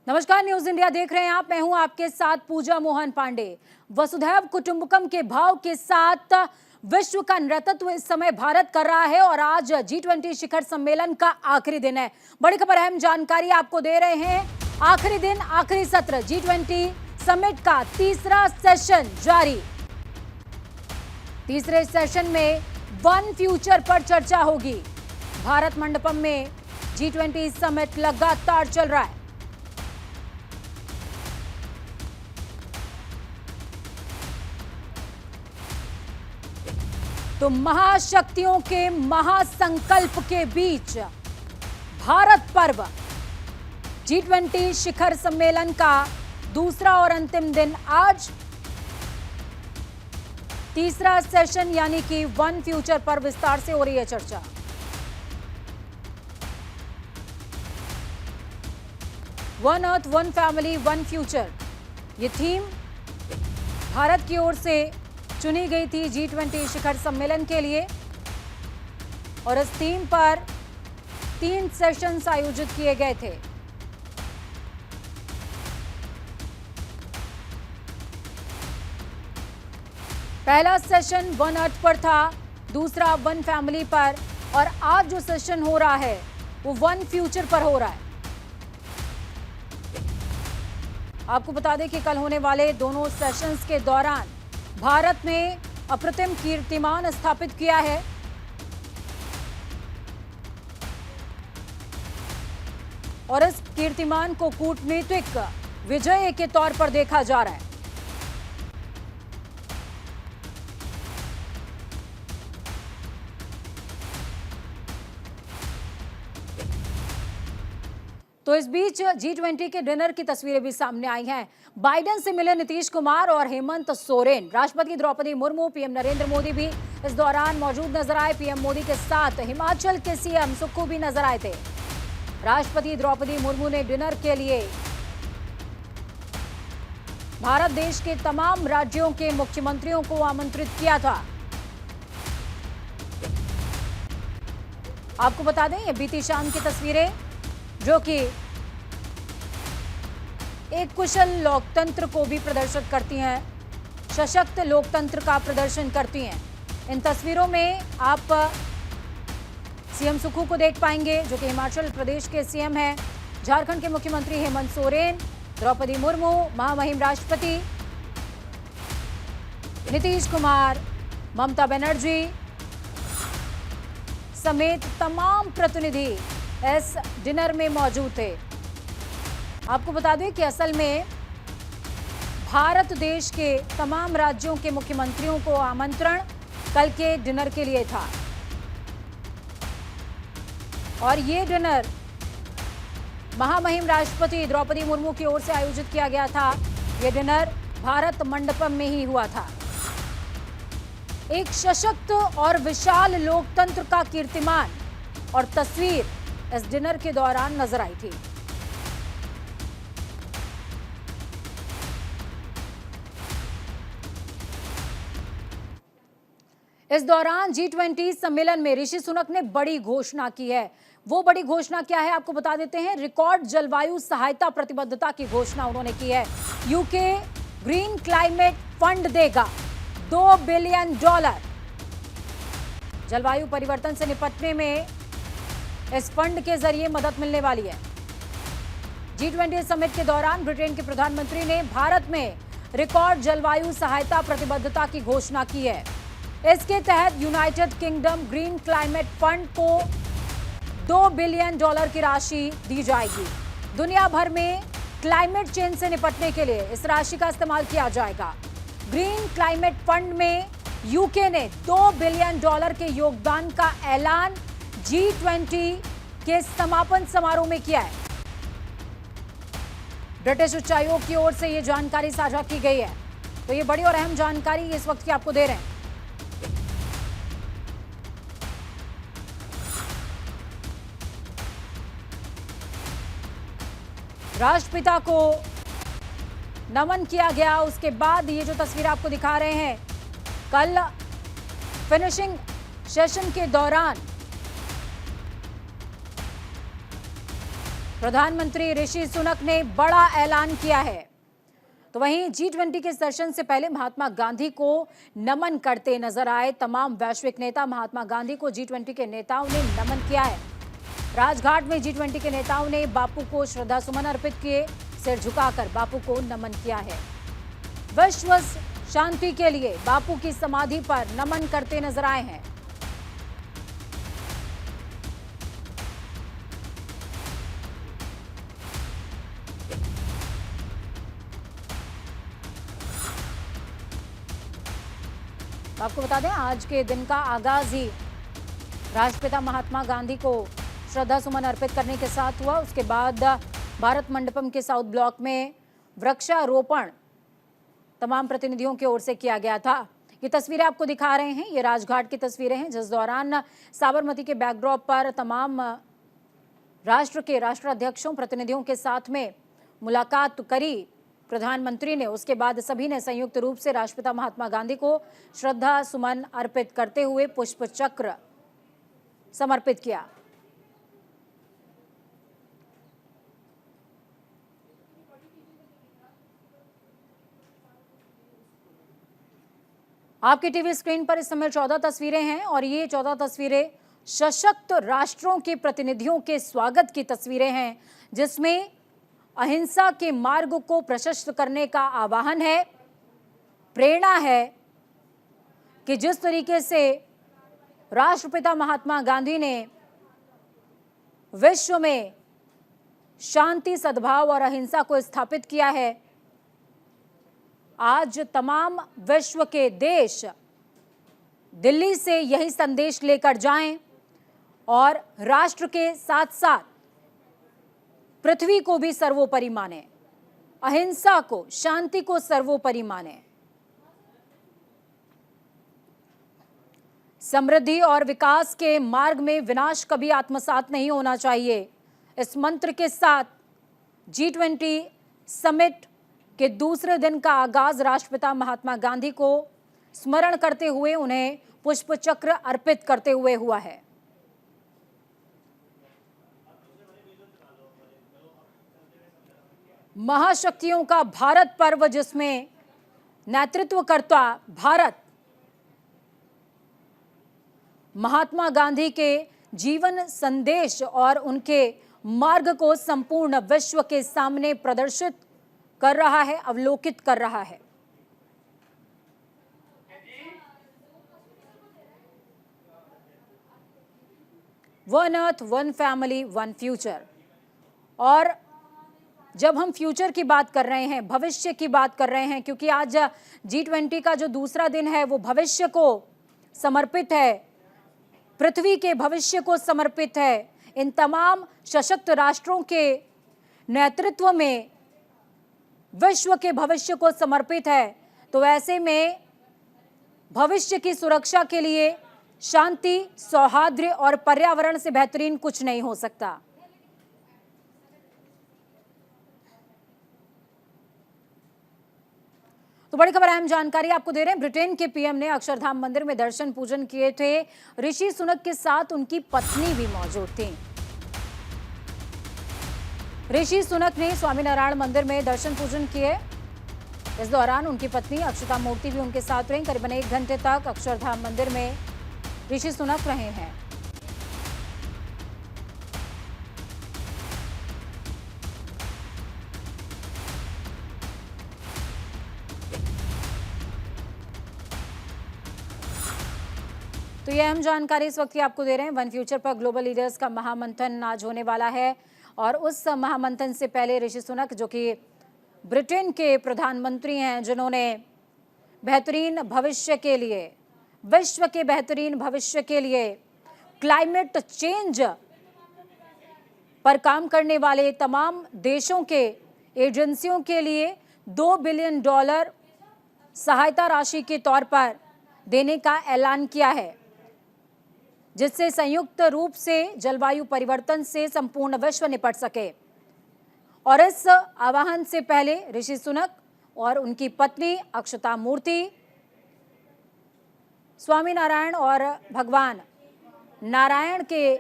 नमस्कार, news India देख रहे हैं आप। मैं हूं आपके साथ पूजा मोहन पांडे। वसुधैव कुटुंबकम के भाव के साथ विश्व का नेतृत्व इस समय भारत कर रहा है और आज G20 शिखर सम्मेलन का आखिरी दिन है। बड़ी खबर, अहम जानकारी आपको दे रहे हैं। आखिरी दिन, आखिरी सत्र G20 समिट का तीसरा सेशन जारी। तीसरे सेशन में वन फ्यूचर पर चर्चा होगी। भारत मंडपम में G20 समिट लगातार चल रहा है। तो महाशक्तियों के महासंकल्प के बीच भारत पर्व G20 शिखर सम्मेलन का दूसरा और अंतिम दिन आज। तीसरा सेशन यानी कि वन फ्यूचर पर विस्तार से हो रही है चर्चा। One earth, one family, one future, ये थीम भारत की ओर से चुनी गई थी G20 शिखर सम्मेलन के लिए और इस थीम पर 3 सेशंस आयोजित किए गए थे। पहला सेशन वन अर्थ पर था, दूसरा वन फैमिली पर और आज जो सेशन हो रहा है वो वन फ्यूचर पर हो रहा है। आपको बता दें कि कल होने वाले दोनों सेशंस के दौरान भारत ने अप्रतिम कीर्तिमान स्थापित किया है। और इस कीर्तिमान को कूटनीतिक विजय के तौर पर देखा जा रहा है। तो इस बीच G20 के डिनर की तस्वीरें भी सामने आई हैं। बाइडेन से मिले नीतीश कुमार और हेमंत सोरेन। राष्ट्रपति द्रौपदी मुर्मू, पीएम नरेंद्र मोदी भी इस दौरान मौजूद नजर आए। पीएम मोदी के साथ हिमाचल के सीएम सुक्खू भी नजर आए थे। राष्ट्रपति द्रौपदी मुर्मू ने डिनर के लिए भारत देश के तमाम राज्यों के मुख्यमंत्रियों को आमंत्रित किया था। आपको बता दें, ये बीती शाम की तस्वीरें जो कि एक कुशल लोकतंत्र को भी प्रदर्शित करती हैं, सशक्त लोकतंत्र का प्रदर्शन करती हैं। इन तस्वीरों में आप सीएम सुक्खू को देख पाएंगे जो कि हिमाचल प्रदेश के सीएम हैं, झारखंड के मुख्यमंत्री हेमंत सोरेन, द्रौपदी मुर्मू, महामहिम राष्ट्रपति नीतीश कुमार, ममता बनर्जी समेत तमाम प्रतिनिधि इस डिनर में मौजूद थे। आपको बता दें कि असल में भारत देश के तमाम राज्यों के मुख्यमंत्रियों को आमंत्रण कल के डिनर के लिए था और ये डिनर महामहिम राष्ट्रपति द्रौपदी मुर्मू की ओर से आयोजित किया गया था। ये डिनर भारत मंडपम में ही हुआ था। एक सशक्त और विशाल लोकतंत्र का कीर्तिमान और तस्वीर इस डिनर के दौरान नजर आई थी। इस दौरान G20 सम्मेलन में ऋषि सुनक ने बड़ी घोषणा की है। वो बड़ी घोषणा क्या है आपको बता देते हैं। रिकॉर्ड जलवायु सहायता प्रतिबद्धता की घोषणा उन्होंने की है। यूके ग्रीन क्लाइमेट फंड देगा $2 बिलियन। जलवायु परिवर्तन से निपटने में इस फंड के जरिए मदद मिलने वाली है। G20 समिट के दौरान ब्रिटेन के प्रधानमंत्री ने भारत में रिकॉर्ड जलवायु सहायता प्रतिबद्धता की घोषणा की है। इसके तहत United kingdom green climate fund को $2 बिलियन की राशि दी जाएगी। दुनिया भर में क्लाइमेट चेंज से निपटने के लिए इस राशि का इस्तेमाल किया जाएगा। ग्रीन क्लाइमेट फंड में यूके ने $2 बिलियन के योगदान का ऐलान G20 के समापन समारोह में किया है। ब्रिटिश उच्चायोग की ओर से यह जानकारी साझा की गई है। तो ये बड़ी और अहम जानकारी इस वक्त की आपको दे रहे हैं। राष्ट्रपिता को नमन किया गया। उसके बाद ये जो तस्वीर आपको दिखा रहे हैं, कल फिनिशिंग सेशन के दौरान प्रधानमंत्री ऋषि सुनक ने बड़ा ऐलान किया है। तो वहीं G20 के सेशन से पहले महात्मा गांधी को नमन करते नजर आए तमाम वैश्विक नेता। महात्मा गांधी को G20 के नेताओं ने नमन किया है। राजघाट में G20 के नेताओं ने बापू को श्रद्धा सुमन अर्पित किए, सिर झुकाकर बापू को नमन किया है। विश्व शांति के लिए बापू की समाधि पर नमन करते नजर आए हैं। आपको बता दें, आज के दिन का आगाज ही राष्ट्रपिता महात्मा गांधी को श्रद्धा सुमन अर्पित करने के साथ हुआ। उसके बाद भारत मंडपम के साउथ ब्लॉक में वृक्षारोपण तमाम प्रतिनिधियों की ओर से किया गया था। ये तस्वीरें आपको दिखा रहे हैं, ये राजघाट की तस्वीरें हैं, जिस दौरान साबरमती के बैकड्रॉप पर तमाम राष्ट्र के राष्ट्राध्यक्षों प्रतिनिधियों के साथ में मुलाकात करी प्रधानमंत्री ने। उसके बाद सभी ने संयुक्त रूप से राष्ट्रपिता महात्मा गांधी को श्रद्धा सुमन अर्पित करते हुए पुष्प चक्र समर्पित किया। आपकी टीवी स्क्रीन पर इस समय 14 तस्वीरें हैं और ये 14 तस्वीरें सशक्त राष्ट्रों के प्रतिनिधियों के स्वागत की तस्वीरें हैं, जिसमें अहिंसा के मार्ग को प्रशस्त करने का आह्वान है। प्रेरणा है कि जिस तरीके से राष्ट्रपिता महात्मा गांधी ने विश्व में शांति, सद्भाव और अहिंसा को स्थापित किया है, आज तमाम विश्व के देश दिल्ली से यही संदेश लेकर जाएं और राष्ट्र के साथ साथ पृथ्वी को भी सर्वोपरि माने, अहिंसा को, शांति को सर्वोपरि माने। समृद्धि और विकास के मार्ग में विनाश कभी आत्मसात नहीं होना चाहिए। इस मंत्र के साथ G20 समिट के दूसरे दिन का आगाज राष्ट्रपिता महात्मा गांधी को स्मरण करते हुए, उन्हें पुष्प चक्र अर्पित करते हुए हुआ है। महाशक्तियों का भारत पर्व, जिसमें नेतृत्व करता भारत महात्मा गांधी के जीवन संदेश और उनके मार्ग को संपूर्ण विश्व के सामने प्रदर्शित कर रहा है, अवलोकित कर रहा है। One earth, one family, one future. और जब हम फ्यूचर की बात कर रहे हैं, भविष्य की बात कर रहे हैं, क्योंकि आज G20 का जो दूसरा दिन है वो भविष्य को समर्पित है, पृथ्वी के भविष्य को समर्पित है। इन तमाम सशक्त राष्ट्रों के नेतृत्व में विश्व के भविष्य को समर्पित है। तो ऐसे में भविष्य की सुरक्षा के लिए शांति, सौहार्द और पर्यावरण से बेहतरीन कुछ नहीं हो सकता। तो बड़ी खबर, अहम जानकारी आपको दे रहे हैं। ब्रिटेन के पीएम ने अक्षरधाम मंदिर में दर्शन पूजन किए थे। ऋषि सुनक के साथ उनकी पत्नी भी मौजूद थी। ऋषि सुनक ने स्वामीनारायण मंदिर में दर्शन पूजन किए। इस दौरान उनकी पत्नी अक्षता मूर्ति भी उनके साथ रहीं। करीबन 1 घंटे तक अक्षरधाम मंदिर में ऋषि सुनक रहे हैं। तो ये अहम जानकारी इस वक्त की आपको दे रहे हैं। वन फ्यूचर पर ग्लोबल लीडर्स का महामंथन आज होने वाला है और उस महामंथन से पहले ऋषि सुनक, जो कि ब्रिटेन के प्रधानमंत्री हैं, जिन्होंने बेहतरीन भविष्य के लिए, विश्व के बेहतरीन भविष्य के लिए क्लाइमेट चेंज पर काम करने वाले तमाम देशों के एजेंसियों के लिए $2 बिलियन सहायता राशि के तौर पर देने का ऐलान किया है, जिससे संयुक्त रूप से जलवायु परिवर्तन से संपूर्ण विश्व निपट सके। और इस आह्वान से पहले ऋषि सुनक और उनकी पत्नी अक्षता मूर्ति स्वामीनारायण और भगवान नारायण के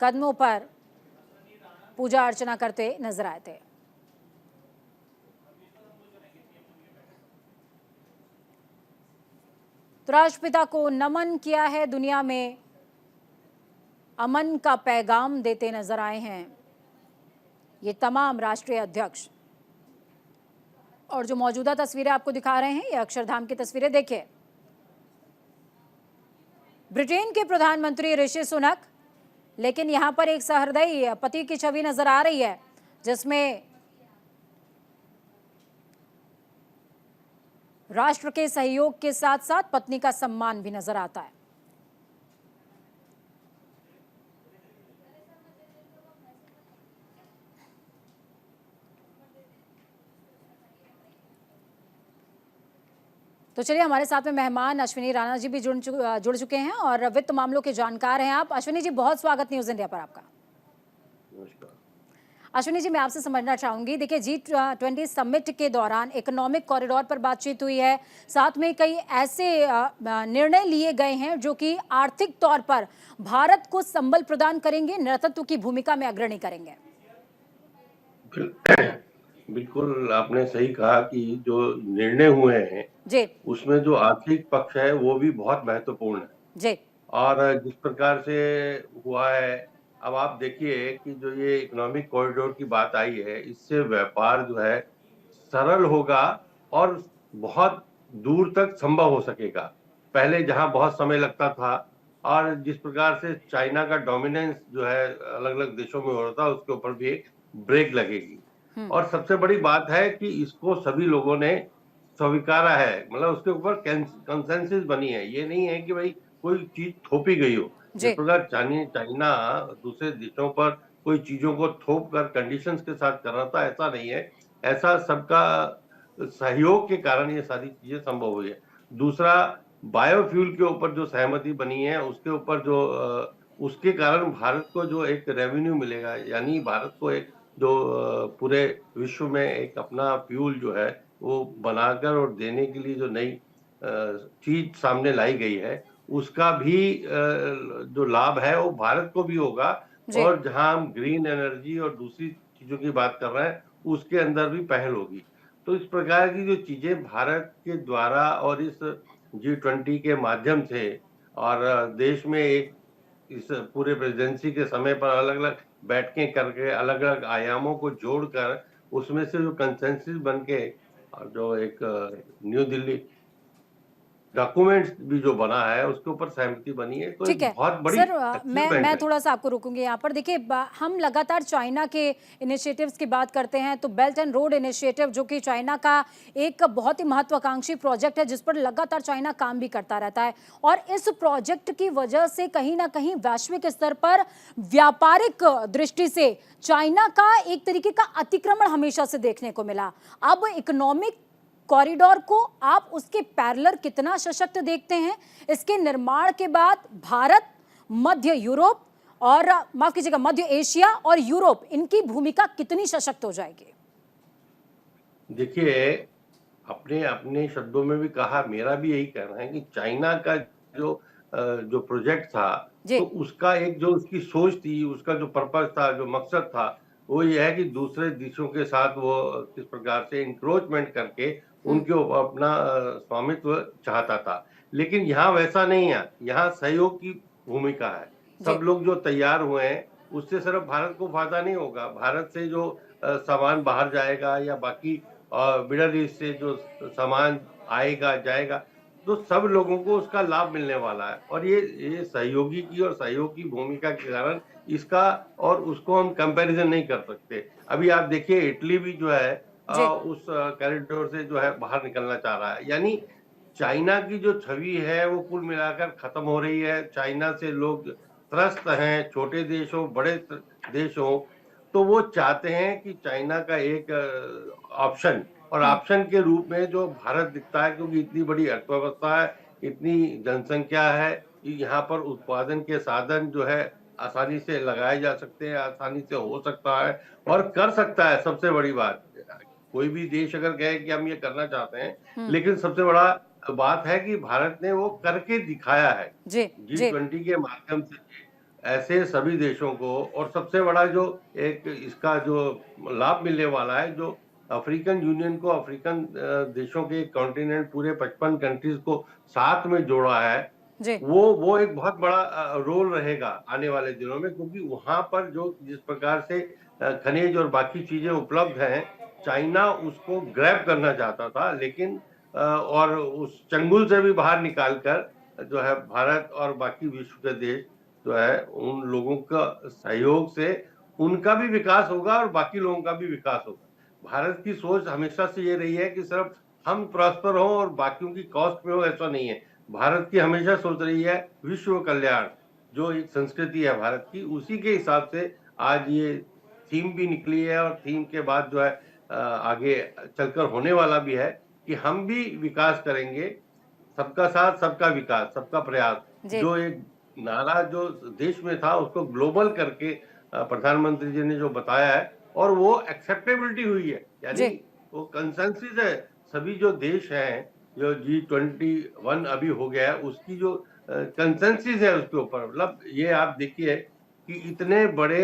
कदमों पर पूजा अर्चना करते नजर आए थे। तो राष्ट्रपिता को नमन किया है, दुनिया में अमन का पैगाम देते नजर आए हैं ये तमाम राष्ट्रीय अध्यक्ष। और जो मौजूदा तस्वीरें आपको दिखा रहे हैं ये अक्षरधाम की तस्वीरें देखिए। ब्रिटेन के प्रधानमंत्री ऋषि सुनक, लेकिन यहां पर एक सहृदयी पति की छवि नजर आ रही है जिसमें राष्ट्र के सहयोग के साथ साथ पत्नी का सम्मान भी नजर आता है। तो चलिए, हमारे साथ में मेहमान अश्विनी राणा जी भी जुड़ चुके हैं और वित्त मामलों के जानकार हैं आप। अश्विनी जी, बहुत स्वागत न्यूज इंडिया पर आपका। नमस्कार। अश्विनी जी, मैं आपसे समझना चाहूंगी, देखिए G20 समिट के दौरान इकोनॉमिक कॉरिडोर पर बातचीत हुई है, साथ में कई ऐसे निर्णय लिए गए हैं जो कि आर्थिक तौर पर भारत को संबल प्रदान करेंगे, नेतृत्व की भूमिका में अग्रणी करेंगे। बिल्कुल आपने सही कहा कि जो निर्णय हुए हैं जी उसमें जो आर्थिक पक्ष है वो भी बहुत महत्वपूर्ण है जी और जिस प्रकार से हुआ है, अब आप देखिए कि जो ये इकोनॉमिक कॉरिडोर की बात आई है, इससे व्यापार जो है सरल होगा और बहुत दूर तक संभव हो सकेगा। पहले जहां बहुत समय लगता था और जिस प्रकार से चाइना का डोमिनेंस जो है अलग अलग देशों में हो रहा था, उसके ऊपर भी एक ब्रेक लगेगी। और सबसे बड़ी बात है कि इसको सभी लोगों ने स्वीकारा है, मतलब उसके ऊपर कंसेंसस बनी है। ये नहीं है कि भाई कोई चीज थोपी गई हो। जिस प्रकार चाइना दूसरे देशों पर कोई चीजों को थोप कर कंडीशंस के साथ कर रहा था, ऐसा नहीं है। ऐसा सबका सहयोग के कारण ये सारी चीजें संभव हुई है। दूसरा, बायोफ्यूल के ऊपर जो सहमति बनी है उसके ऊपर जो उसके कारण भारत को जो एक रेवेन्यू मिलेगा, यानी भारत को एक जो पूरे विश्व में एक अपना फ्यूल जो है वो बनाकर और देने के लिए जो नई चीज सामने लाई गई है, उसका भी जो लाभ है वो भारत को भी होगा। और जहां हम ग्रीन एनर्जी और दूसरी चीजों की बात कर रहे हैं उसके अंदर भी पहल होगी। तो इस प्रकार की जो चीजें भारत के द्वारा और इस G20 के माध्यम से और देश में एक इस पूरे प्रेसिडेंसी के समय पर अलग अलग बैठकें करके अलग अलग आयामों को जोड़कर उसमें से जो कंसेंसस बन के और जो एक न्यू दिल्ली डॉक्यूमेंट्स भी जो बना है उसके ऊपर सहमति बनी है। तो ठीक है बहुत बड़ी सर, मैं थोड़ा सा आपको रोकूंगी यहाँ पर। देखिए, हम लगातार चाइना के इनिशिएटिव्स की बात करते हैं, तो बेल्ट एंड रोड इनिशिएटिव जो कि चाइना का एक बहुत ही महत्वाकांक्षी प्रोजेक्ट है जिस पर लगातार चाइना काम भी करता रहता है, और इस प्रोजेक्ट की वजह से कहीं ना कहीं वैश्विक स्तर पर व्यापारिक दृष्टि से चाइना का एक तरीके का अतिक्रमण हमेशा से देखने को मिला। अब इकोनॉमिक कॉरिडोर को आप उसके पैरेलल कितना सशक्त देखते हैं? इसके निर्माण के बाद भारत, मध्य यूरोप और माफ कीजिएगा मध्य एशिया और यूरोप, इनकी भूमिका कितनी सशक्त हो जाएगी? देखिए, अपने अपने शब्दों में भी कहा, मेरा भी यही कहना है कि चाइना का जो प्रोजेक्ट था, तो उसका एक जो उसकी सोच थी, उसका जो पर्पस था, जो मकसद था, वो ये है कि दूसरे देशों के साथ वो किस प्रकार से इंक्रोचमेंट करके उनके ऊपर अपना स्वामित्व चाहता था। लेकिन यहाँ वैसा नहीं है, यहाँ सहयोग की भूमिका है। सब लोग जो तैयार हुए हैं उससे सिर्फ भारत को फायदा नहीं होगा, भारत से जो सामान बाहर जाएगा या बाकी मिडल ईस्ट से जो सामान आएगा जाएगा, तो सब लोगों को उसका लाभ मिलने वाला है। और ये सहयोगी की और सहयोग की भूमिका के कारण इसका और उसको हम कंपैरिजन नहीं कर सकते। अभी आप देखिए, इटली भी जो है उस कॉरिडोर से जो है बाहर निकलना चाह रहा है। यानी चाइना की जो छवि है वो कुल मिलाकर खत्म हो रही है। चाइना से लोग त्रस्त हैं, छोटे देश हो बड़े देश हो, तो वो चाहते हैं कि चाइना का एक ऑप्शन और ऑप्शन के रूप में जो भारत दिखता है, क्योंकि इतनी बड़ी अर्थव्यवस्था है, इतनी जनसंख्या है, यहाँ पर उत्पादन के साधन जो है आसानी से लगाए जा सकते हैं, आसानी से हो सकता है और कर सकता है। सबसे बड़ी बात, कोई भी देश अगर कहे कि हम ये करना चाहते हैं, लेकिन सबसे बड़ा बात है कि भारत ने वो करके दिखाया है। G20 के माध्यम से ऐसे सभी देशों को, और सबसे बड़ा जो एक इसका जो लाभ मिलने वाला है, जो अफ्रीकन यूनियन को, अफ्रीकन देशों के कॉन्टिनेंट पूरे 55 कंट्रीज को साथ में जोड़ा है, जी वो एक बहुत बड़ा रोल रहेगा आने वाले दिनों में, क्योंकि वहां पर जो जिस प्रकार से खनिज और बाकी चीजें उपलब्ध हैं, चाइना उसको ग्रैब करना चाहता था, लेकिन और उस चंगुल से भी बाहर निकालकर जो है भारत और बाकी विश्व के देश जो है उन लोगों का सहयोग से उनका भी विकास होगा और बाकी लोगों का भी विकास होगा। भारत की सोच हमेशा से ये रही है कि सिर्फ हम प्रॉस्पर हों और बाकियों की कॉस्ट में हो, ऐसा नहीं है। भारत की हमेशा सोच रही है विश्व कल्याण, जो एक संस्कृति है भारत की, उसी के हिसाब से आज ये थीम भी निकली है, और थीम के बाद जो है आगे चलकर होने वाला भी है कि हम भी विकास करेंगे, सबका साथ सबका विकास सबका प्रयास, जी जो एक नारा जो देश में था उसको ग्लोबल करके प्रधानमंत्री जी ने जो बताया है, और वो एक्सेप्टेबिलिटी हुई है, यानी जी वो कंसेंसस है। सभी जो देश हैं, जो G21 अभी हो गया है, उसकी जो कंसेंसस है उसके ऊपर, मतलब ये आप देखिए कि इतने बड़े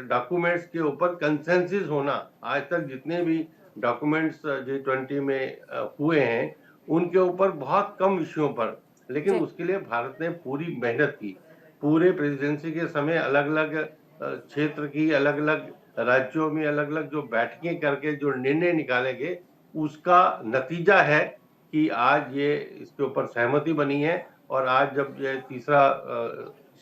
डॉक्यूमेंट्स के ऊपर कंसेंसस होना, आज तक जितने भी डॉक्यूमेंट्स G20 में हुए हैं उनके ऊपर बहुत कम विषयों पर, लेकिन जी उसके लिए भारत ने पूरी मेहनत की। पूरे प्रेसिडेंसी के समय अलग अलग क्षेत्र की, अलग अलग राज्यों में अलग अलग जो बैठकें करके जो निर्णय निकाले गए, उसका नतीजा है कि आज ये इसके ऊपर सहमति बनी है। और आज जब ये तीसरा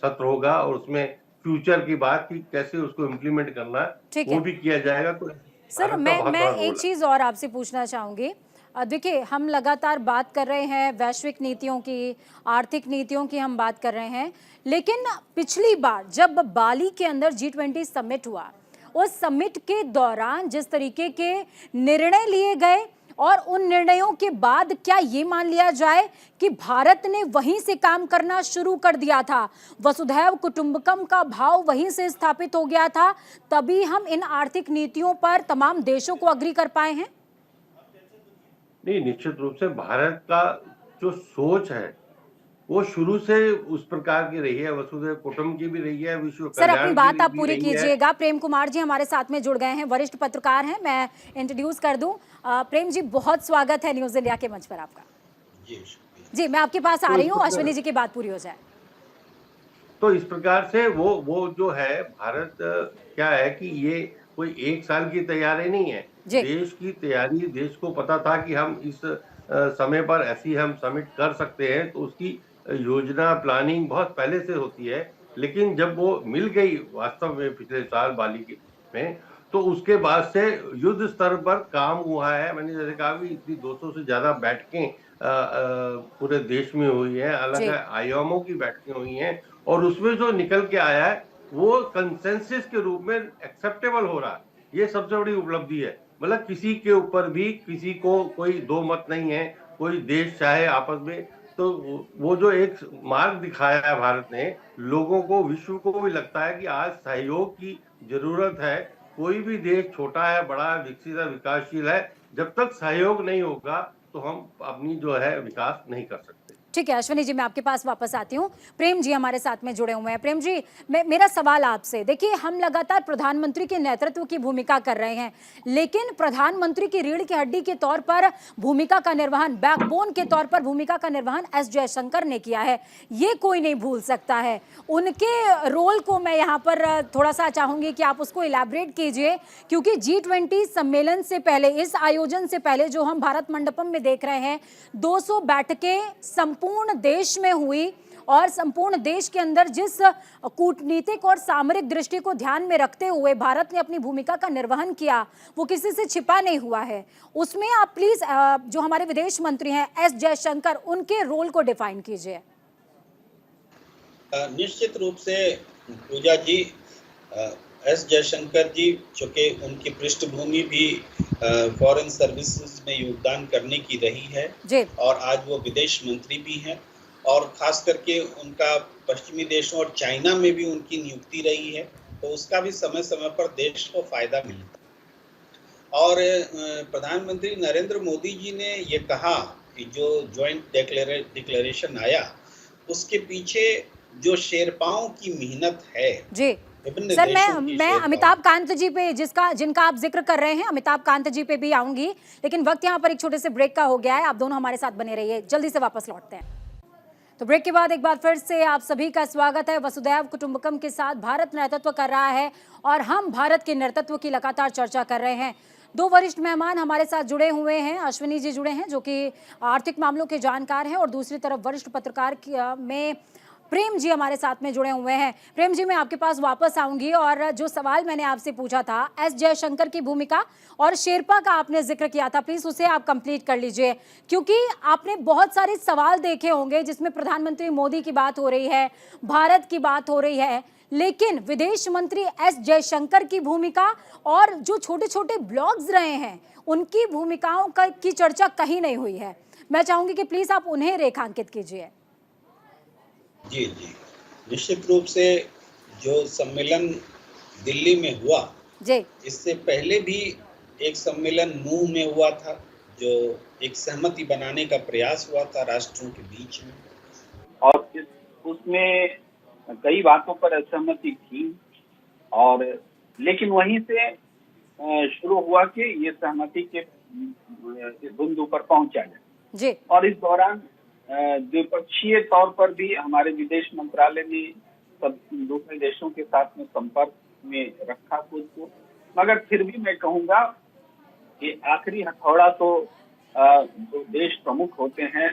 सत्र होगा और उसमें फ्यूचर की बात की कैसे उसको इम्प्लीमेंट करना है, ठीक वो है भी किया जाएगा, तो सर। भारत का बहुत मैं बड़ा एक रोल है। चीज़ और आपसे पूछना चाहूँगी। देखिए, हम लगातार बात कर रहे हैं वैश्विक नीतियों की, आर्थिक नीतियों की हम बात कर रहे हैं, लेकिन पिछली बार जब बाली के अंदर G20 समिट हुआ, उस समिट के दौरान जिस तरीके के निर्णय लिए गए, और उन निर्णयों के बाद क्या ये मान लिया जाए कि भारत ने वहीं से काम करना शुरू कर दिया था, वसुधैव कुटुंबकम का भाव वहीं से स्थापित हो गया था, तभी हम इन आर्थिक नीतियों पर तमाम देशों को अग्री कर पाए हैं? नहीं, निश्चित रूप से भारत का जो सोच है वो शुरू से उस प्रकार की रही है, वसुधैव कुटुंब की भी रही है, विश्व सर, अपनी कल्याण की बात आप भी पूरी रही है। कीजिएगा। प्रेम कुमार जी हमारे साथ में जुड़ गए हैं, वरिष्ठ पत्रकार हैं। मैं इंट्रोड्यूस कर दूं। प्रेम जी, बहुत स्वागत है न्यूज इंडिया के मंच पर आपका। जी, मैं आपके पास आ तो रही हूँ, अश्विनी जी की बात पूरी हो जाए। तो इस प्रकार से वो जो है भारत, क्या है कि ये कोई एक साल की तैयारी नहीं है, जी देश की तैयारी। देश को पता था कि हम इस समय पर ऐसी हम समिट कर सकते हैं, तो उसकी योजना प्लानिंग बहुत पहले से होती है। लेकिन जब वो मिल गई वास्तव में पिछले साल बाली में, तो उसके बाद से युद्ध स्तर पर काम हुआ है। मैंने जैसे कहा कि इतनी 200 से ज्यादा बैठकें पूरे देश में हुई है, अलग जी आयामों की बैठकें हुई हैं, और उसमें जो निकल के आया है वो कंसेंसस के रूप में एक्सेप्टेबल हो रहा है। ये सबसे बड़ी उपलब्धि है। मतलब किसी के ऊपर भी किसी को कोई दो मत नहीं है, कोई देश चाहे आपस में, तो वो जो एक मार्ग दिखाया है भारत ने, लोगों को, विश्व को भी लगता है कि आज सहयोग की जरूरत है। कोई भी देश छोटा है, बड़ा है, विकसित है, विकासशील है, जब तक सहयोग नहीं होगा तो हम अपनी जो है विकास नहीं कर सकते। ठीक है अश्विनी जी, मैं आपके पास वापस आती हूँ। प्रेम जी हमारे साथ में जुड़े हुए हैं। प्रेम जी, मेरा सवाल आपसे, देखिए, हम लगातार प्रधानमंत्री के नेतृत्व की भूमिका कर रहे हैं, लेकिन प्रधानमंत्री की रीढ़ की हड्डी के तौर पर भूमिका का निर्वहन, बैकबोन के तौर पर भूमिका का निर्वहन एस जयशंकर ने किया है। ये कोई नहीं भूल सकता है। उनके रोल को मैं यहाँ पर थोड़ा सा चाहूंगी कि आप उसको इलैबोरेट कीजिए, क्योंकि G20 सम्मेलन से पहले, इस आयोजन से पहले जो हम भारत मंडपम में देख रहे हैं, 200 बैठकें संपूर्ण देश में हुई, और संपूर्ण देश के अंदर जिस कूटनीतिक और सामरिक दृष्टि को ध्यान में रखते हुए भारत ने अपनी भूमिका का निर्वहन किया, वो किसी से छिपा नहीं हुआ है। उसमें आप प्लीज जो हमारे विदेश मंत्री हैं एस जयशंकर, उनके रोल को डिफाइन कीजिए। निश्चित रूप से पूजा जी, एस जयशंकर जी, चूँकि उनकी पृष्ठभूमि भी फॉरेन सर्विसेज में योगदान करने की रही है जी और आज वो विदेश मंत्री भी हैं, और ख़ास करके उनका पश्चिमी देशों और चाइना में भी उनकी नियुक्ति रही है, तो उसका भी समय समय पर देश को फ़ायदा मिलता है। और प्रधानमंत्री नरेंद्र मोदी जी ने ये कहा कि जो जॉइंट डिक्लेरेशन आया, उसके पीछे जो शेरपाओं की मेहनत है, जी विभिन्न सर, देशों की मैं शेरपाओं, अमिताभ कांत जी पे जिनका आप जिक्र कर रहे हैं, अमिताभ कांत जी पे भी आऊंगी, लेकिन वक्त यहाँ पर एक छोटे से ब्रेक का हो गया है। आप दोनों हमारे साथ बने रहिए, जल्दी से वापस लौटते हैं। तो ब्रेक के बाद एक बार फिर से आप सभी का स्वागत है। वसुधैव कुटुंबकम के साथ भारत नेतृत्व कर रहा है और हम भारत के नेतृत्व की लगातार चर्चा कर रहे हैं। दो वरिष्ठ मेहमान हमारे साथ जुड़े हुए हैं। अश्विनी जी जुड़े हैं जो कि आर्थिक मामलों के जानकार हैं, और दूसरी तरफ वरिष्ठ पत्रकार में प्रेम जी हमारे साथ में जुड़े हुए हैं। प्रेम जी, मैं आपके पास वापस आऊंगी, और जो सवाल मैंने आपसे पूछा था एस जयशंकर की भूमिका और शेरपा का आपने जिक्र किया था, प्लीज उसे आप कंप्लीट कर लीजिए, क्योंकि आपने बहुत सारे सवाल देखे होंगे जिसमें प्रधानमंत्री मोदी की बात हो रही है, भारत की बात हो रही है, लेकिन विदेश मंत्री एस जयशंकर की भूमिका और जो छोटे छोटे ब्लॉग्स रहे हैं उनकी भूमिकाओं की चर्चा कहीं नहीं हुई है। मैं चाहूंगी कि प्लीज आप उन्हें रेखांकित कीजिए। जी जी, निश्चित रूप से जो सम्मेलन दिल्ली में हुआ, जी इससे पहले भी एक सम्मेलन नूह में हुआ था, जो एक सहमति बनाने का प्रयास हुआ था राष्ट्रों के बीच में, और उसमें कई बातों पर असहमति थी, और लेकिन वहीं से शुरू हुआ कि ये सहमति के इस बिंदु पर पहुंचा जाए जी। और इस दौरान द्विपक्षीय तौर पर भी हमारे विदेश मंत्रालय ने सब दूसरे देशों के साथ में संपर्क में रखा खुद को, मगर फिर भी मैं कहूँगा कि आखिरी हथौड़ा तो जो देश प्रमुख होते हैं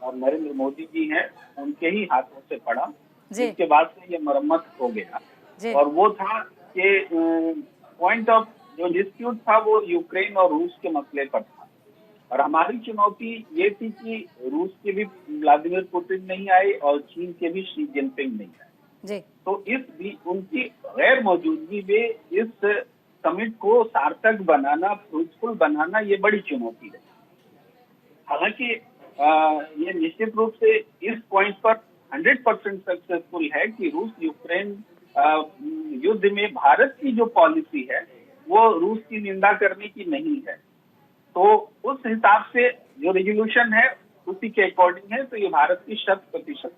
और नरेंद्र मोदी जी हैं, उनके ही हाथों से पड़ा, जिसके बाद से ये मरम्मत हो गया। और वो था कि पॉइंट ऑफ जो डिस्प्यूट था वो यूक्रेन और रूस के मसले पर था, और हमारी चुनौती ये थी कि रूस के भी व्लादिमीर पुतिन नहीं आए और चीन के भी शी जिनपिंग नहीं आए, तो इस उनकी गैर मौजूदगी में इस समिट को सार्थक बनाना, फ्रूटफुल बनाना, ये बड़ी चुनौती है। हालांकि ये निश्चित रूप से इस पॉइंट पर 100% सक्सेसफुल है कि रूस यूक्रेन युद्ध में भारत की जो पॉलिसी है वो रूस की निंदा करने की नहीं है, तो उस हिसाब से जो रेजोल्यूशन है उसी के अकॉर्डिंग है, तो ये भारत की 100%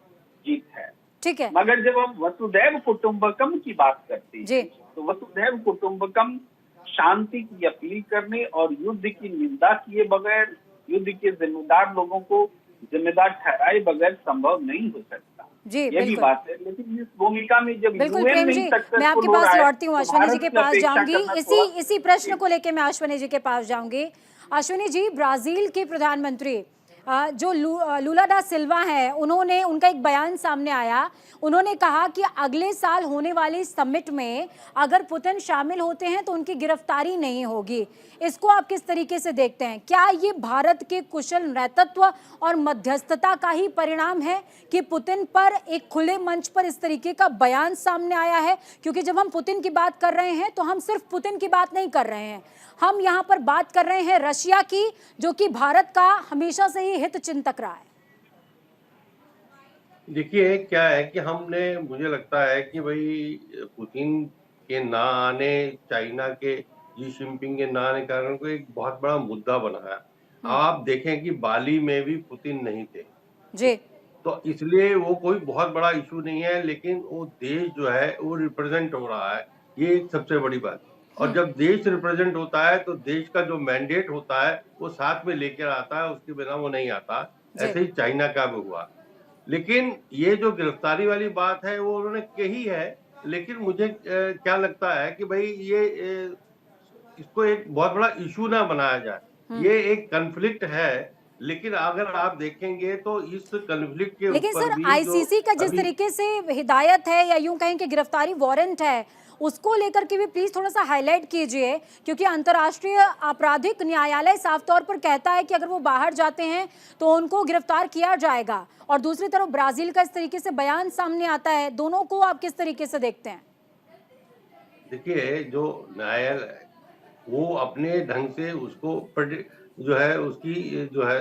जीत है। ठीक है, मगर जब हम वसुधैव कुटुंबकम की बात करते हैं तो वसुधैव कुटुंबकम शांति की अपील करने और युद्ध की निंदा किए बगैर, युद्ध के जिम्मेदार लोगों को जिम्मेदार ठहराए बगैर संभव नहीं हो सकता। जी ये भी बात है, लेकिन इस भूमिका में जब बिल्कुल प्रेम जी, मैं आपके पास लौटती हूँ, अश्विनी जी के पास जाऊंगी, इसी प्रश्न को लेके मैं अश्विनी जी के पास जाऊंगी। अश्विनी जी, ब्राजील के प्रधानमंत्री जो लूला डा सिल्वा हैं, उनका एक बयान सामने आया, उन्होंने कहा कि अगले साल होने वाली समिट में अगर पुतिन शामिल होते हैं तो उनकी गिरफ्तारी नहीं होगी। इसको आप किस तरीके से देखते हैं? क्या ये भारत के कुशल नेतृत्व और मध्यस्थता का ही परिणाम है कि पुतिन पर एक खुले मंच पर इस तरीके का बयान सामने आया है? क्योंकि जब हम पुतिन की बात कर रहे हैं तो हम सिर्फ पुतिन की बात नहीं कर रहे हैं, हम यहाँ पर बात कर रहे हैं रशिया की, जो कि भारत का हमेशा से ही हित चिंतक रहा है। देखिए क्या है कि मुझे लगता है कि भाई पुतिन के ना आने, चाइना के जी जिनपिंग के ना आने के कारण को एक बहुत बड़ा मुद्दा बना है। आप देखें कि बाली में भी पुतिन नहीं थे जी, तो इसलिए वो कोई बहुत बड़ा इशू नहीं है, लेकिन वो देश जो है वो रिप्रेजेंट हो रहा है, ये एक सबसे बड़ी बात। और जब देश रिप्रेजेंट होता है तो देश का जो मैंडेट होता है वो साथ में लेकर आता है, उसके बिना वो नहीं आता। ऐसे ही चाइना का भी हुआ। लेकिन ये जो गिरफ्तारी वाली बात है वो उन्होंने कही है, लेकिन मुझे क्या लगता है कि भाई ये इसको एक बहुत बड़ा इशू ना बनाया जाए। ये एक कन्फ्लिक्ट है, लेकिन अगर आप देखेंगे तो इस कन्फ्लिक्ट के लेकिन ऊपर सर भी आईसीसी का जिस तरीके से हिदायत है या यूं कहें कि गिरफ्तारी वारंट है, उसको लेकर के भी प्लीज थोड़ा सा हाईलाइट कीजिए, क्योंकि अंतर्राष्ट्रीय आपराधिक न्यायालय साफ तौर पर कहता है कि अगर वो बाहर जाते हैं तो उनको गिरफ्तार किया जाएगा, और दूसरी तरफ ब्राजील का इस तरीके से बयान सामने आता है। दोनों को आप किस तरीके से देखते हैं? देखिए, जो न्यायालय वो अपने ढंग से उसको जो है उसकी जो है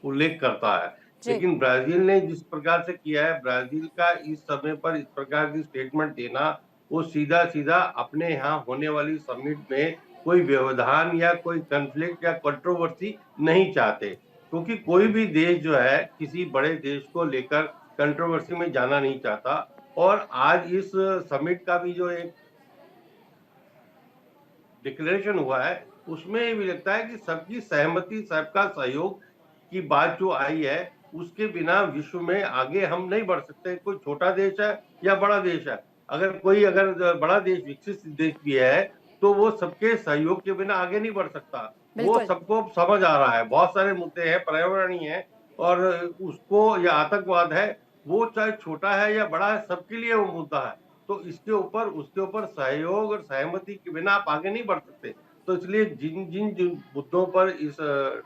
उल्लेख करता है, लेकिन ब्राजील ने जिस प्रकार से किया है, ब्राजील का इस समय पर इस प्रकार की स्टेटमेंट देना, वो सीधा सीधा अपने यहाँ होने वाली समिट में कोई व्यवधान या कोई कन्फ्लिक्ट या कंट्रोवर्सी नहीं चाहते, क्योंकि कोई भी देश जो है किसी बड़े देश को लेकर कंट्रोवर्सी में जाना नहीं चाहता। और आज इस समिट का भी जो एक डिक्लेरेशन हुआ है उसमें ये भी लगता है कि सबकी सहमति, सबका सहयोग की बात जो आई है, उसके बिना विश्व में आगे हम नहीं बढ़ सकते। कोई छोटा देश है या बड़ा देश है, अगर बड़ा देश, विकसित देश भी है, तो वो सबके सहयोग के बिना आगे नहीं बढ़ सकता। वो बिल्कुल। सबको समझ आ रहा है, बहुत सारे मुद्दे हैं, पर्यावरणीय है और उसको, या आतंकवाद है, वो चाहे छोटा है या बड़ा है, सबके लिए वो मुद्दा है। तो उसके ऊपर सहयोग और सहमति के बिना आप आगे नहीं बढ़ सकते। तो इसलिए जिन मुद्दों पर इस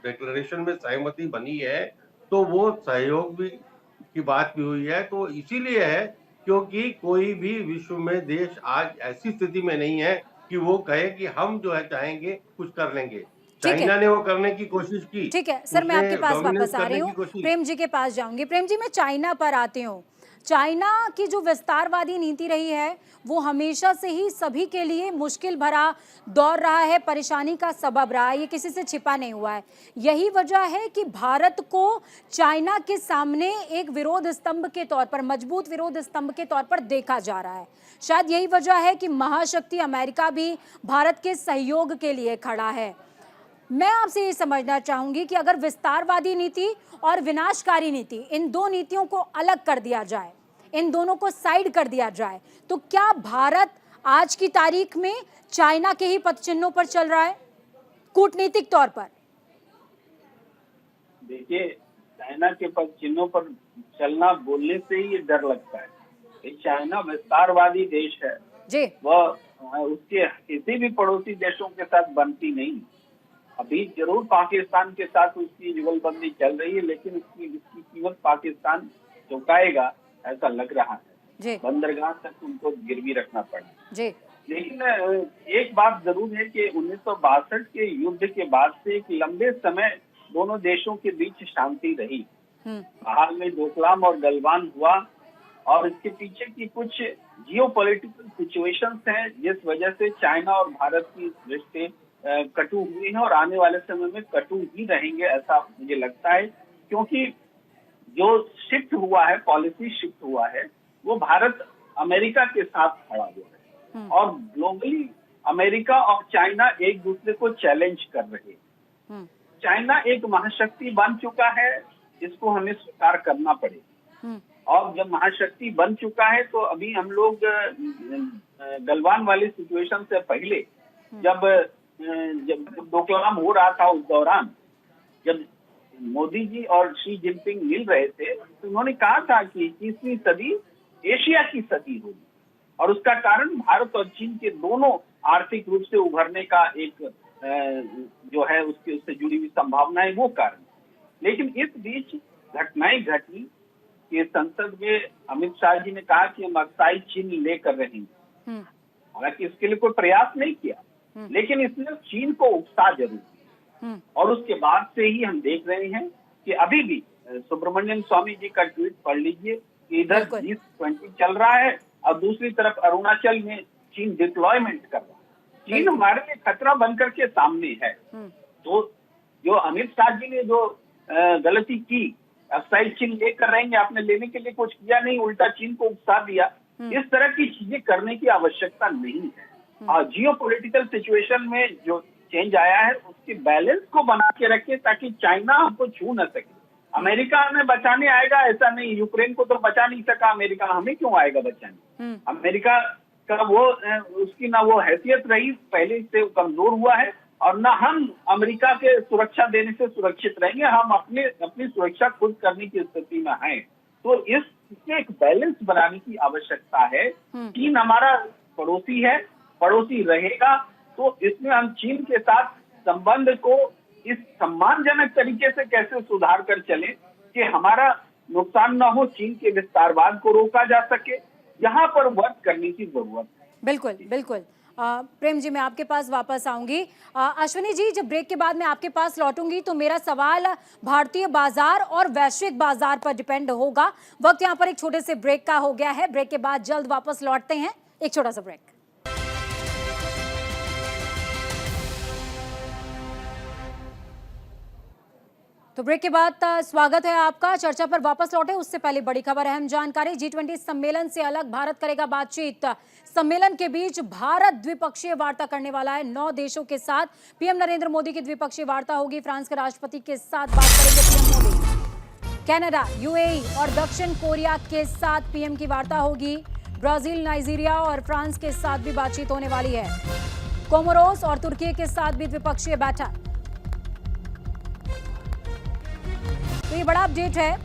डिक्लेरेशन में सहमति बनी है, तो वो सहयोग भी की बात भी हुई है। तो इसीलिए है क्योंकि कोई भी विश्व में देश आज ऐसी स्थिति में नहीं है कि वो कहे कि हम जो है चाहेंगे कुछ कर लेंगे। ठीक है। चाइना ने वो करने की कोशिश की। ठीक है सर, मैं उसने आपके पास डोमिनेट वापस आ रही करने हूँ, की कोशिश। प्रेम जी के पास जाऊंगी। प्रेम जी, मैं चाइना पर आती हूँ। चाइना की जो विस्तारवादी नीति रही है वो हमेशा से ही सभी के लिए मुश्किल भरा दौर रहा है, परेशानी का सबब रहा है, ये किसी से छिपा नहीं हुआ है। यही वजह है कि भारत को चाइना के सामने एक विरोध स्तंभ के तौर पर, मजबूत विरोध स्तंभ के तौर पर देखा जा रहा है। शायद यही वजह है कि महाशक्ति अमेरिका भी भारत के सहयोग के लिए खड़ा है। मैं आपसे ये समझना चाहूंगी कि अगर विस्तारवादी नीति और विनाशकारी नीति, इन दो नीतियों को अलग कर दिया जाए, इन दोनों को साइड कर दिया जाए, तो क्या भारत आज की तारीख में चाइना के ही पदचिन्हों पर चल रहा है कूटनीतिक तौर पर? देखिए, चाइना के पदचिन्हों पर चलना बोलने से ही ये डर लगता है। ये चाइना विस्तारवादी देश है जी। वह उसके किसी भी पड़ोसी देशों के साथ बनती नहीं। अभी जरूर पाकिस्तान के साथ उसकी जुगलबंदी चल रही है, लेकिन इसकी कीमत पाकिस्तान चुकाएगा ऐसा लग रहा है जी। बंदरगाह तक उनको गिरवी रखना पड़ा जी। लेकिन एक बात जरूर है कि 1962 के युद्ध के बाद से एक लंबे समय दोनों देशों के बीच शांति रही। हाल में डोकलाम और गलवान हुआ और इसके पीछे की कुछ जियोपॉलिटिकल सिचुएशंस हैं जिस वजह से चाइना और भारत की रिश्ते कटु हुए हैं और आने वाले समय में कटु ही रहेंगे ऐसा मुझे लगता है, क्योंकि जो शिफ्ट हुआ है, पॉलिसी शिफ्ट हुआ है, वो भारत अमेरिका के साथ खड़ा हुआ है और ग्लोबली अमेरिका और चाइना एक दूसरे को चैलेंज कर रहे हैं। चाइना एक महाशक्ति बन चुका है, इसको हमें स्वीकार करना पड़ेगा। और जब महाशक्ति बन चुका है तो अभी हम लोग गलवान वाली सिचुएशन से पहले जब डोकलाम हो रहा था, उस दौरान जब मोदी जी और शी जिनपिंग मिल रहे थे तो उन्होंने कहा था कि 21वीं सदी एशिया की सदी होगी और उसका कारण भारत और चीन के दोनों आर्थिक रूप से उभरने का एक जो है उससे जुड़ी हुई संभावनाएं वो कारण। लेकिन इस बीच घटनाएं घटी कि संसद में अमित शाह जी ने कहा कि हम अक्साई चीन लेकर रहेंगे। हालांकि इसके लिए कोई प्रयास नहीं किया, लेकिन इसने चीन को उकसा जरूर और उसके बाद से ही हम देख रहे हैं कि अभी भी सुब्रमण्यम स्वामी जी का ट्वीट पढ़ लीजिए कि इधर G20 चल रहा है और दूसरी तरफ अरुणाचल में चीन डिप्लॉयमेंट कर रहा है। चीन हमारे लिए खतरा बनकर के सामने है। तो जो अमित शाह जी ने जो गलती की, अक्साई चीन लेकर रहेंगे, आपने लेने के लिए कुछ किया नहीं, उल्टा चीन को उकसा दिया, इस तरह की चीजें करने की आवश्यकता नहीं है। जियोपॉलिटिकल सिचुएशन में जो चेंज आया है उसके बैलेंस को बना के रखे ताकि चाइना हमको छू न सके। अमेरिका हमें बचाने आएगा ऐसा नहीं, यूक्रेन को तो बचा नहीं सका अमेरिका, हमें क्यों आएगा बचाने? अमेरिका का वो उसकी ना वो हैसियत रही, पहले से कमजोर हुआ है और ना हम अमेरिका के सुरक्षा देने से सुरक्षित रहेंगे। हम अपनी सुरक्षा खुद करने की स्थिति में हैं। तो इसमें एक बैलेंस बनाने की आवश्यकता है। चीन हमारा पड़ोसी है, पड़ोसी रहेगा, तो इसमें हम चीन के साथ संबंध को इस सम्मानजनक तरीके से कैसे सुधार कर चले कि हमारा नुकसान न हो, चीन के विस्तारवाद को रोका जा सके, यहाँ पर वर्क करने की जरूरत है। बिल्कुल बिल्कुल। प्रेम जी, मैं आपके पास वापस आऊंगी। अश्विनी जी, जब ब्रेक के बाद मैं आपके पास लौटूंगी तो मेरा सवाल भारतीय बाजार और वैश्विक बाजार पर डिपेंड होगा। वक्त यहाँ पर एक छोटे से ब्रेक का हो गया है, ब्रेक के बाद जल्द वापस लौटते हैं। एक छोटा सा ब्रेक। तो ब्रेक के बाद स्वागत है आपका। चर्चा पर वापस लौटे उससे पहले बड़ी खबर, अहम जानकारी। G20 सम्मेलन से अलग भारत करेगा बातचीत। सम्मेलन के बीच भारत द्विपक्षीय वार्ता करने वाला है 9 देशों के साथ। पीएम नरेंद्र मोदी की द्विपक्षीय वार्ता होगी। फ्रांस के राष्ट्रपति के साथ बात करेंगे पीएम मोदी। कनाडा, यूएई और दक्षिण कोरिया के साथ पीएम की वार्ता होगी। ब्राजील, नाइजीरिया और फ्रांस के साथ भी बातचीत होने वाली है। कोमोरोस और तुर्की के साथ भी द्विपक्षीय बैठक। तो ये बड़ा अपडेट है,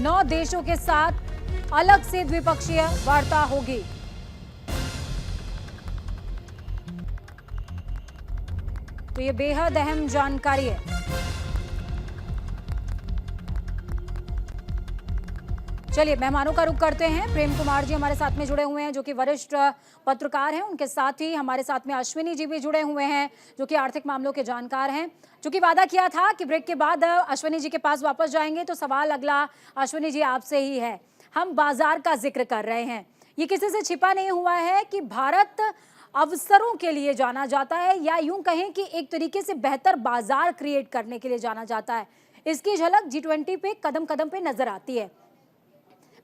9 देशों के साथ अलग से द्विपक्षीय वार्ता होगी। तो ये बेहद अहम जानकारी है। चलिए मेहमानों का रुख करते हैं। प्रेम कुमार जी हमारे साथ में जुड़े हुए हैं, जो कि वरिष्ठ पत्रकार हैं। उनके साथ ही हमारे साथ में अश्विनी जी भी जुड़े हुए हैं, जो कि आर्थिक मामलों के जानकार हैं। चूंकि वादा किया था कि ब्रेक के बाद अश्विनी जी के पास वापस जाएंगे, तो सवाल अगला अश्विनी जी आपसे ही है। हम बाजार का जिक्र कर रहे हैं, ये किसी से छिपा नहीं हुआ है कि भारत अवसरों के लिए जाना जाता है, या यूं कहें कि एक तरीके से बेहतर बाजार क्रिएट करने के लिए जाना जाता है। इसकी झलक G20 पे कदम कदम पे नजर आती है।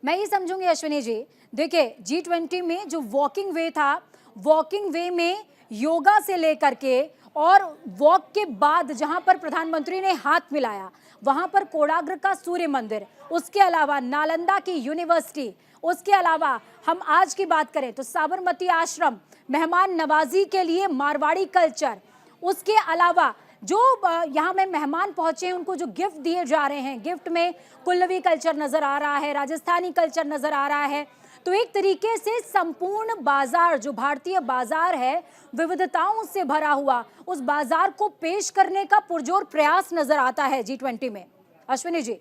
मैं ये समझूंगी अश्विनी जी, देखिए G20 में जो वॉकिंग वे था, वॉकिंग वे में योगा से लेकर के और वॉक के बाद जहां पर प्रधानमंत्री ने हाथ मिलाया, वहां पर कोडाग्र का सूर्य मंदिर, उसके अलावा नालंदा की यूनिवर्सिटी, उसके अलावा हम आज की बात करें तो साबरमती आश्रम, मेहमान नवाजी के लिए मारवाड़ी कल्चर, उसके अलावा जो यहाँ में मेहमान पहुंचे हैं उनको जो गिफ्ट दिए जा रहे हैं, गिफ्ट में कुल्लवी कल्चर नजर आ रहा है, राजस्थानी कल्चर नजर आ रहा है। तो एक तरीके से संपूर्ण बाजार, जो भारतीय बाजार है, विविधताओं से भरा हुआ, उस बाजार को पेश करने का पुरजोर प्रयास नजर आता है G20 में। अश्विनी जी,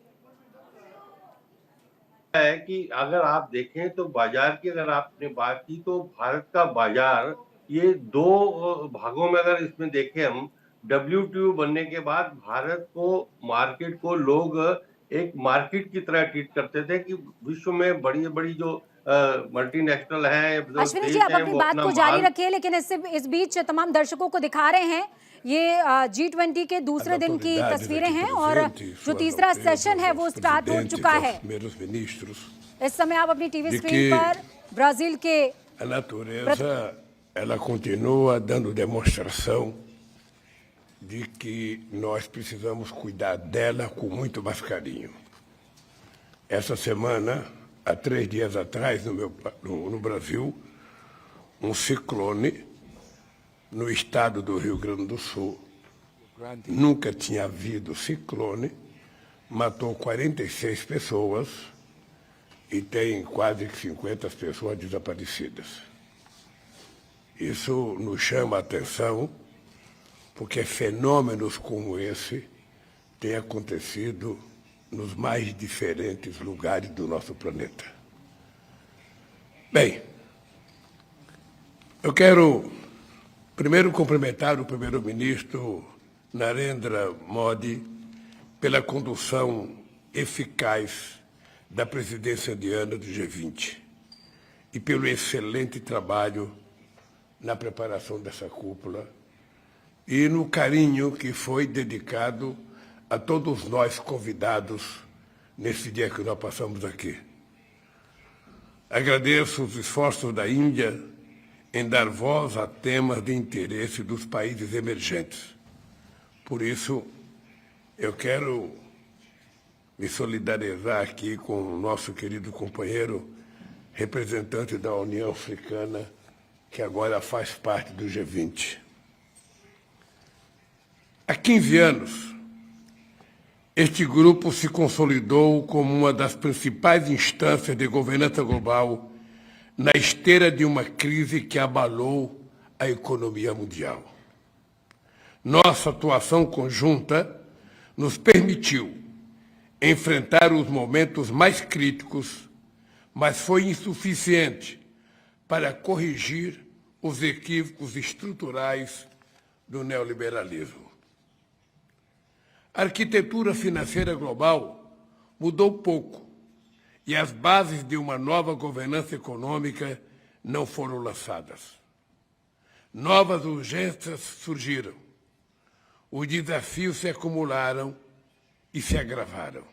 है कि अगर आप देखें तो बाजार की अगर आपने बात की तो भारत का बाजार ये 2 भागों में अगर इसमें देखें हम, WTO बनने के बाद भारत को, मार्केट को लोग एक मार्केट की तरह ट्रीट करते थे कि विश्व में बड़ी बड़ी जो मल्टीनेशनल है, अश्विनी जी आप अपनी बात को जारी रखिए, लेकिन इस बीच तमाम दर्शकों को दिखा रहे हैं ये G20 के दूसरे दिन की तस्वीरें हैं, और जो तीसरा सेशन है वो स्टार्ट हो चुका है। इस समय आप अपनी टीवी स्क्रीन पर ब्राजील के A natureza, ela continua dando demonstração de que nós precisamos cuidar dela com muito mais carinho. Essa semana, há 3 dias atrás, no Brasil, um ciclone no estado do Rio Grande do Sul. Nunca tinha havido ciclone, matou 46 pessoas e tem quase 50 pessoas desaparecidas. Isso nos chama a atenção, porque fenômenos como esse têm acontecido nos mais diferentes lugares do nosso planeta. Bem, eu quero primeiro cumprimentar o primeiro-ministro Narendra Modi pela condução eficaz da presidência indiana do G20 e pelo excelente trabalho na preparação dessa cúpula e no carinho que foi dedicado a todos nós convidados nesse dia que nós passamos aqui. Agradeço os esforços da Índia em dar voz a temas de interesse dos países emergentes. Por isso, eu quero me solidarizar aqui com o nosso querido companheiro, representante da União Africana, que agora faz parte do G20. Há 15 anos, este grupo se consolidou como uma das principais instâncias de governança global na esteira de uma crise que abalou a economia mundial. Nossa atuação conjunta nos permitiu enfrentar os momentos mais críticos, mas foi insuficiente para corrigir os equívocos estruturais do neoliberalismo. A arquitetura financeira global mudou pouco e as bases de uma nova governança econômica não foram lançadas. Novas urgências surgiram. os desafios se acumularam e se agravaram.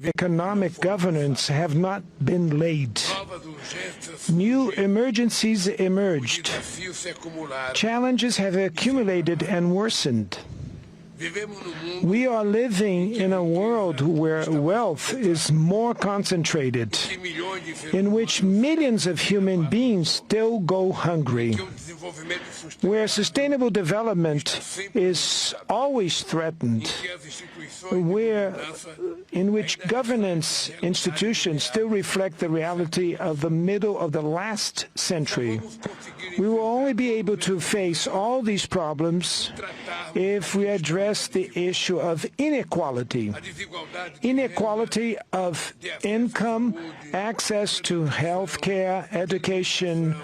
Economic governance have not been laid. Novas urgências New emergencies os emerged. desafios se acumularam. Challenges have accumulated and worsened. Vivemos num mundo We are living in a world where wealth is more concentrated, que milhões de seres in which millions of human beings still go hungry, que o desenvolvimento sustentável, where sustainable development is always threatened, que as instituições where de mudança in which governance institutions still reflect the reality of the middle of the last century. vamos conseguir We will only be able to face all these problems if we address the issue of inequality. a desigualdade Inequality of income, access to health care, education,